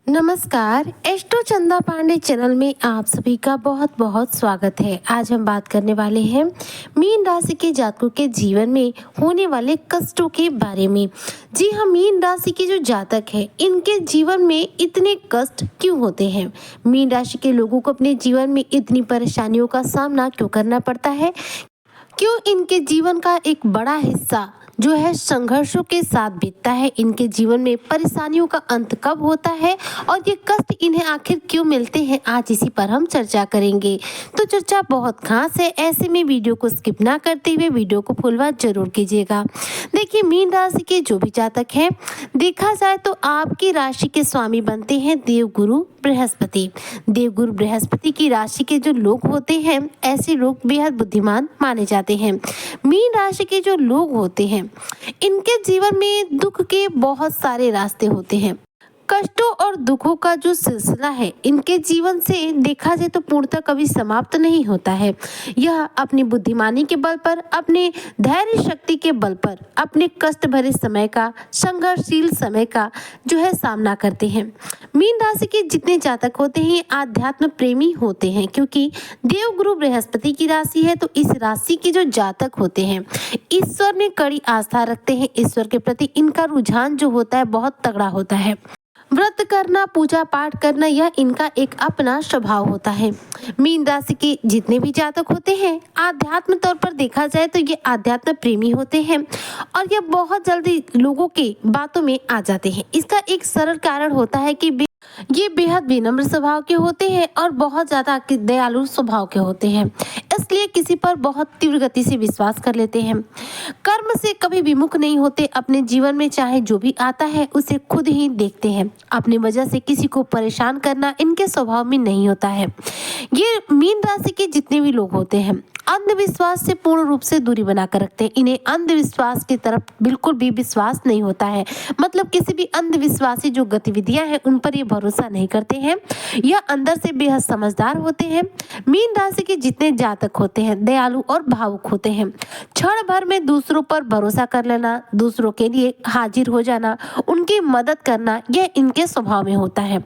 नमस्कार, एस्ट्रो चंदा पांडे चैनल में आप सभी का बहुत बहुत स्वागत है। आज हम बात करने वाले हैं मीन राशि के जातकों के जीवन में होने वाले कष्टों के बारे में। जी हाँ, मीन राशि के जो जातक हैं इनके जीवन में इतने कष्ट क्यों होते हैं? मीन राशि के लोगों को अपने जीवन में इतनी परेशानियों का सामना क्यों करना पड़ता है? क्यों इनके जीवन का एक बड़ा हिस्सा जो है संघर्षों के साथ बीतता है? इनके जीवन में परेशानियों का अंत कब होता है और ये कष्ट इन्हें आखिर क्यों मिलते हैं? आज इसी पर हम चर्चा करेंगे। तो चर्चा बहुत खास है, ऐसे में वीडियो को स्किप ना करते हुए वीडियो को फुल वॉच जरूर कीजिएगा। देखिए, मीन राशि के जो भी जातक हैं, देखा जाए तो आपकी राशि के स्वामी बनते हैं देवगुरु बृहस्पति। देवगुरु बृहस्पति की राशि के जो लोग होते हैं, ऐसे लोग बेहद बुद्धिमान माने जाते हैं। मीन राशि के जो लोग होते हैं इनके जीवन में दुख के बहुत सारे रास्ते होते हैं। कष्टों और दुखों का जो सिलसिला है इनके जीवन से देखा जाए तो पूर्णतः कभी समाप्त नहीं होता है। यह अपनी बुद्धिमानी के बल पर, अपने धैर्य शक्ति के बल पर, अपने कष्ट भरे समय का, संघर्षशील समय का जो है सामना करते हैं। मीन राशि के जितने जातक होते हैं आध्यात्म प्रेमी होते हैं, क्योंकि देवगुरु बृहस्पति की राशि है। तो इस राशि के जो जातक होते हैं ईश्वर में कड़ी आस्था रखते हैं। ईश्वर के प्रति इनका रुझान जो होता है बहुत तगड़ा होता है। व्रत करना, पूजा पाठ करना, यह इनका एक अपना स्वभाव होता है। मीन राशि के जितने भी जातक होते हैं आध्यात्म तौर पर देखा जाए तो ये आध्यात्म प्रेमी होते हैं और ये बहुत जल्दी लोगों के बातों में आ जाते हैं। इसका एक सरल कारण होता है कि ये बेहद विनम्र स्वभाव के होते हैं और बहुत ज्यादा दयालु स्वभाव के होते हैं, इसलिए किसी पर बहुत तीव्र गति से विश्वास कर लेते हैं। कर्म से कभी विमुख नहीं होते। अपने जीवन में चाहे जो भी आता है उसे खुद ही देखते हैं। अपनी वजह से किसी को परेशान करना इनके स्वभाव में नहीं होता है। ये मीन राशि के जितने भी लोग होते हैं अंधविश्वास से पूर्ण रूप से दूरी बनाकर रखते हैं। इन्हें अंधविश्वास की तरफ बिल्कुल भी विश्वास नहीं होता है। मतलब किसी भी अंधविश्वासी जो गतिविधियां हैं उन पर ये भरोसा नहीं करते हैं। यह अंदर से बेहद समझदार होते हैं। मीन राशि के जितने जातक होते हैं दयालु और भावुक होते हैं। क्षण भर में दूसरों पर भरोसा कर लेना, दूसरों के लिए हाजिर हो जाना, उनकी मदद करना, यह इनके स्वभाव में होता है।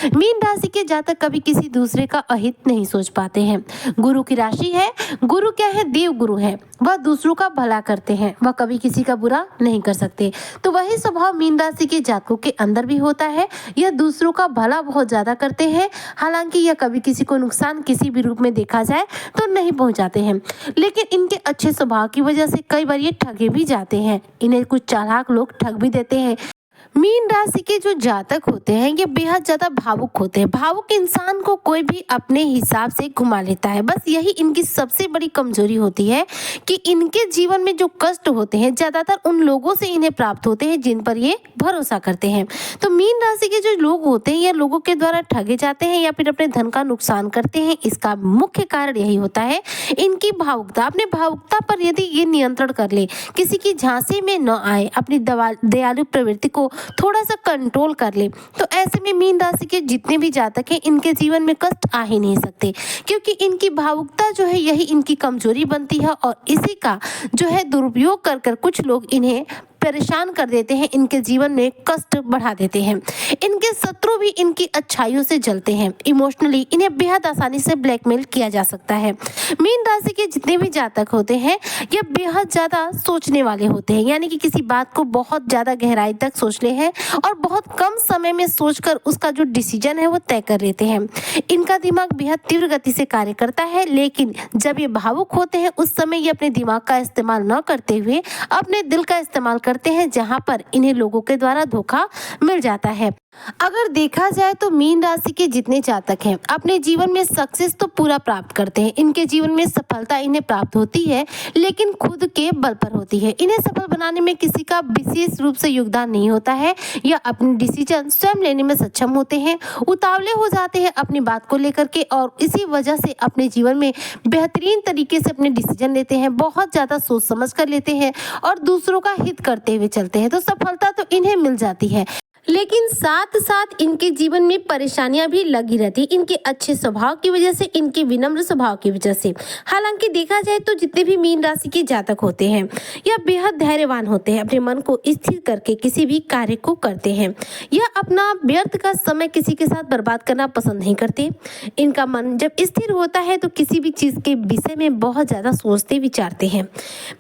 मीन राशि के जातक कभी किसी दूसरे का अहित नहीं सोच पाते हैं। गुरु की राशि है। गुरु क्या है? देव गुरु है। वह दूसरों का भला करते हैं, वह कभी किसी का बुरा नहीं कर सकते। तो वही स्वभाव मीन राशि के जातकों के अंदर भी होता है। यह दूसरों का भला बहुत ज्यादा करते हैं। हालांकि यह कभी किसी को नुकसान किसी भी रूप में देखा जाए तो नहीं पहुंचाते हैं, लेकिन इनके अच्छे स्वभाव की वजह से कई बार ये ठगे भी जाते हैं। इन्हें कुछ चालाक लोग ठग भी देते हैं। मीन राशि के जो जातक होते हैं ये बेहद ज्यादा भावुक होते हैं। भावुक इंसान को कोई भी अपने हिसाब से घुमा लेता है। बस यही इनकी सबसे बड़ी कमजोरी होती है कि इनके जीवन में जो कष्ट होते हैं ज्यादातर उन लोगों से इन्हें प्राप्त होते हैं जिन पर ये भरोसा करते हैं। तो मीन राशि के जो लोग होते हैं ये लोगों के द्वारा ठगे जाते हैं या फिर अपने धन का नुकसान करते हैं। इसका मुख्य कारण यही होता है इनकी भावुकता। अपने भावुकता पर यदि ये नियंत्रण कर ले, किसी की झांसे में न आए, अपनी दयालु प्रवृत्ति को थोड़ा सा कंट्रोल कर ले, तो ऐसे में मीन राशि के जितने भी जातक हैं इनके जीवन में कष्ट आ ही नहीं सकते, क्योंकि इनकी भावुकता जो है यही इनकी कमजोरी बनती है और इसी का जो है दुरुपयोग कर कर कुछ लोग इन्हें परेशान कर देते हैं, इनके जीवन में कष्ट बढ़ा देते हैं। इनके शत्रु भी इनकी अच्छाइयों से जलते हैं। इमोशनली इन्हें बेहद आसानी से ब्लैकमेल किया जा सकता है। मीन राशि के जितने भी जातक होते हैं ये बेहद ज्यादा सोचने वाले होते हैं, यानी कि किसी बात को बहुत ज्यादा गहराई तक सोच ले हैं और बहुत कम समय में सोचकर उसका जो डिसीजन है वो तय कर लेते हैं। इनका दिमाग बेहद तीव्र गति से कार्य करता है, लेकिन जब ये भावुक होते हैं उस समय ये अपने दिमाग का इस्तेमाल न करते हुए अपने दिल का इस्तेमाल करते हैं, जहां पर इन्हें लोगों के द्वारा धोखा मिल जाता है। अगर देखा जाए तो मीन राशि के जितने जातक हैं अपने जीवन में सक्सेस तो पूरा प्राप्त करते हैं। इनके जीवन में सफलता इन्हें प्राप्त होती है, लेकिन खुद के बल पर होती है। इन्हें सफल बनाने में किसी का विशेष रूप से योगदान नहीं होता है। यह अपने डिसीजन स्वयं लेने में सक्षम होते हैं, उतावले हो जाते हैं अपनी बात को लेकर के और इसी वजह से अपने जीवन में बेहतरीन तरीके से अपने डिसीजन लेते हैं, बहुत ज्यादा सोच समझ कर लेते हैं और दूसरों का हित करते हुए चलते हैं। तो सफलता तो इन्हें मिल जाती है, लेकिन साथ साथ इनके जीवन में परेशानियां भी लगी रहती, इनके अच्छे स्वभाव की वजह से, इनके विनम्र स्वभाव की वजह से। हालांकि देखा जाए तो जितने भी मीन राशि के जातक होते हैं यह बेहद धैर्यवान होते हैं, अपने मन को स्थिर करके किसी भी कार्य को करते हैं। यह अपना व्यर्थ का समय किसी के साथ बर्बाद करना पसंद नहीं करते। इनका मन जब स्थिर होता है तो किसी भी चीज के विषय में बहुत ज्यादा सोचते विचारते हैं।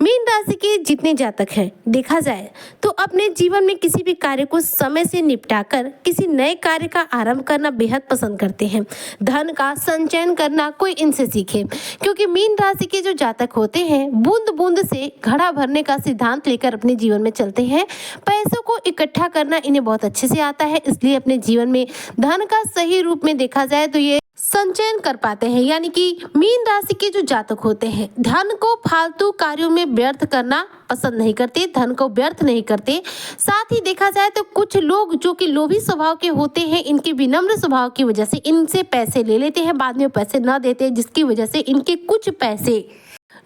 मीन राशि के जितने जातक हैं देखा जाए तो अपने जीवन में किसी भी कार्य को समय से निपटाकर किसी नए कार्य का आरंभ करना बेहद पसंद करते हैं। धन का संचयन करना कोई इनसे सीखे, क्योंकि मीन राशि के जो जातक होते हैं बूंद बूंद से घड़ा भरने का सिद्धांत लेकर अपने जीवन में चलते हैं। पैसों को इकट्ठा करना इन्हें बहुत अच्छे से आता है, इसलिए अपने जीवन में धन का सही रूप में देखा जाए तो ये संचयन कर पाते हैं। यानी कि मीन राशि के जो जातक होते हैं धन को फालतू कार्यों में व्यर्थ करना पसंद नहीं करते, धन को व्यर्थ नहीं करते। साथ ही देखा जाए तो कुछ लोग जो कि लोभी स्वभाव के होते हैं, इनके विनम्र स्वभाव की वजह से इनसे पैसे ले लेते हैं, बाद में पैसे न देते, जिसकी वजह से इनके कुछ पैसे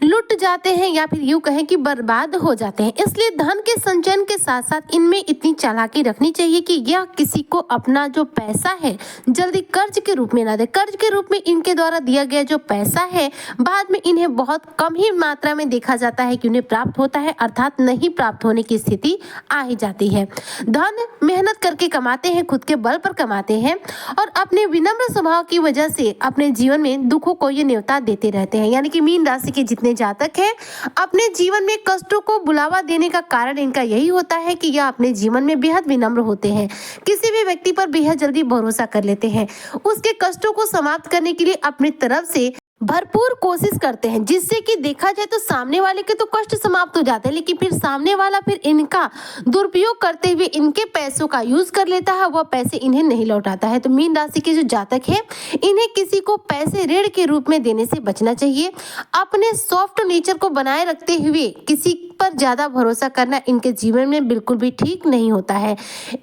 लुट जाते हैं या फिर यूं कहें कि बर्बाद हो जाते हैं। इसलिए धन के संचयन के साथ साथ इनमें इतनी चालाकी रखनी चाहिए कि यह किसी को अपना जो पैसा है जल्दी कर्ज के रूप में ना दे। कर्ज के रूप में इनके द्वारा दिया गया जो पैसा है बाद में इन्हें बहुत कम ही मात्रा में देखा जाता है कि उन्हें प्राप्त होता है, अर्थात नहीं प्राप्त होने की स्थिति आ ही जाती है। धन मेहनत करके कमाते हैं, खुद के बल पर कमाते हैं और अपने विनम्र स्वभाव की वजह से अपने जीवन में दुखों को ये न्योता देते रहते हैं। यानी कि मीन राशि के जितने जातक हैं अपने जीवन में कष्टों को बुलावा देने का कारण इनका यही होता है कि यह अपने जीवन में बेहद विनम्र होते हैं, किसी भी व्यक्ति पर बेहद जल्दी भरोसा कर लेते हैं, उसके कष्टों को समाप्त करने के लिए अपनी तरफ से भरपूर कोशिश करते हैं, जिससे कि देखा जाए तो सामने वाले के तो कष्ट समाप्त हो जाते हैं, लेकिन फिर सामने वाला फिर इनका दुरुपयोग करते हुए इनके पैसों का यूज कर लेता है, वह पैसे इन्हें नहीं लौटाता है। तो मीन राशि के जो जातक है इन्हें किसी को पैसे ऋण के रूप में देने से बचना चाहिए। अपने सॉफ्ट नेचर को बनाए रखते हुए किसी पर ज्यादा भरोसा करना इनके जीवन में बिल्कुल भी ठीक नहीं होता है।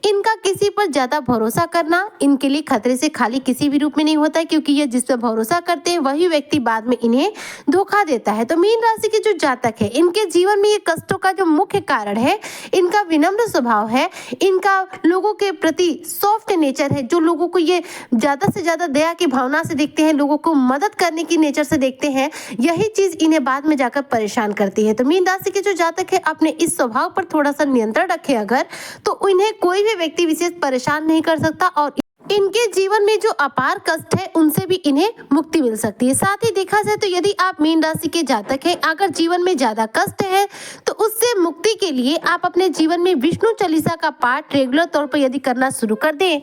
इनका किसी पर ज्यादा भरोसा करना इनके लिए खतरे से खाली किसी भी रूप में नहीं होता है, क्योंकि ये जिस पर भरोसा करते हैं वही व्यक्ति बाद में इन्हें धोखा देता है। तो मीन राशि के जो जातक है इनके जीवन में ये कष्टों का जो मुख्य कारण है इनका विनम्र स्वभाव है, इनका लोगों के प्रति सॉफ्ट नेचर है, जो लोगों को ये ज्यादा से ज्यादा दया की भावना से देखते हैं, लोगों को मदद करने की नेचर से देखते हैं, यही चीज इन्हें बाद में जाकर परेशान करती है। तो मीन राशि के जो जातक है अपने इस स्वभाव पर थोड़ा सा नियंत्रण रखे अगर, तो इन्हें कोई भी व्यक्ति विशेष परेशान नहीं कर सकता और इनके जीवन में जो अपार कष्ट है उनसे भी इन्हें मुक्ति मिल सकती है। साथ ही देखा जाए तो यदि आप मीन राशि के जातक हैं, अगर जीवन में ज्यादा कष्ट है तो उससे मुक्ति के लिए आप अपने जीवन में विष्णु चालीसा का पाठ रेगुलर तौर पर यदि करना शुरू कर दें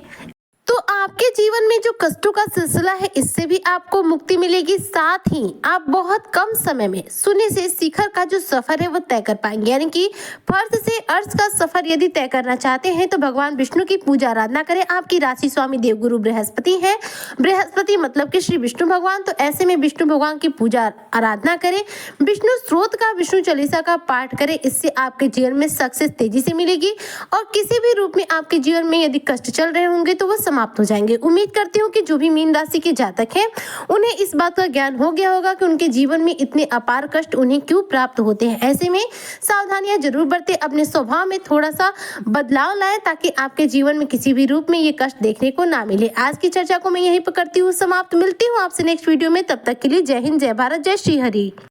तो आपके जीवन में जो कष्टों का सिलसिला है इससे भी आपको मुक्ति मिलेगी। साथ ही आप बहुत कम समय में शून्य से शिखर का जो सफर है वो तय कर पाएंगे। यानी कि फर्श से अर्श का सफर यदि तय करना चाहते हैं तो भगवान विष्णु की पूजा आराधना करें। आपकी राशि स्वामी देवगुरु बृहस्पति है, बृहस्पति मतलब कि श्री विष्णु भगवान, तो ऐसे में विष्णु भगवान की पूजा आराधना करें, विष्णु स्त्रोत का विष्णु चालीसा का पाठ करें। इससे आपके जीवन में सक्सेस तेजी से मिलेगी और किसी भी रूप में आपके जीवन में यदि कष्ट चल रहे होंगे तो वो समाप्त हो जाएंगे। उम्मीद करती हूँ कि जो भी मीन राशि के जातक हैं उन्हें इस बात का ज्ञान हो गया होगा कि उनके जीवन में इतने अपार कष्ट उन्हें क्यों प्राप्त होते हैं। ऐसे में सावधानियां जरूर बरतें, अपने स्वभाव में थोड़ा सा बदलाव लाएं ताकि आपके जीवन में किसी भी रूप में ये कष्ट देखने को ना मिले। आज की चर्चा को मैं यहीं पर करती हूँ समाप्त। मिलती हूँ आपसे नेक्स्ट वीडियो में, तब तक के लिए जय हिंद, जय भारत, जय श्री हरि।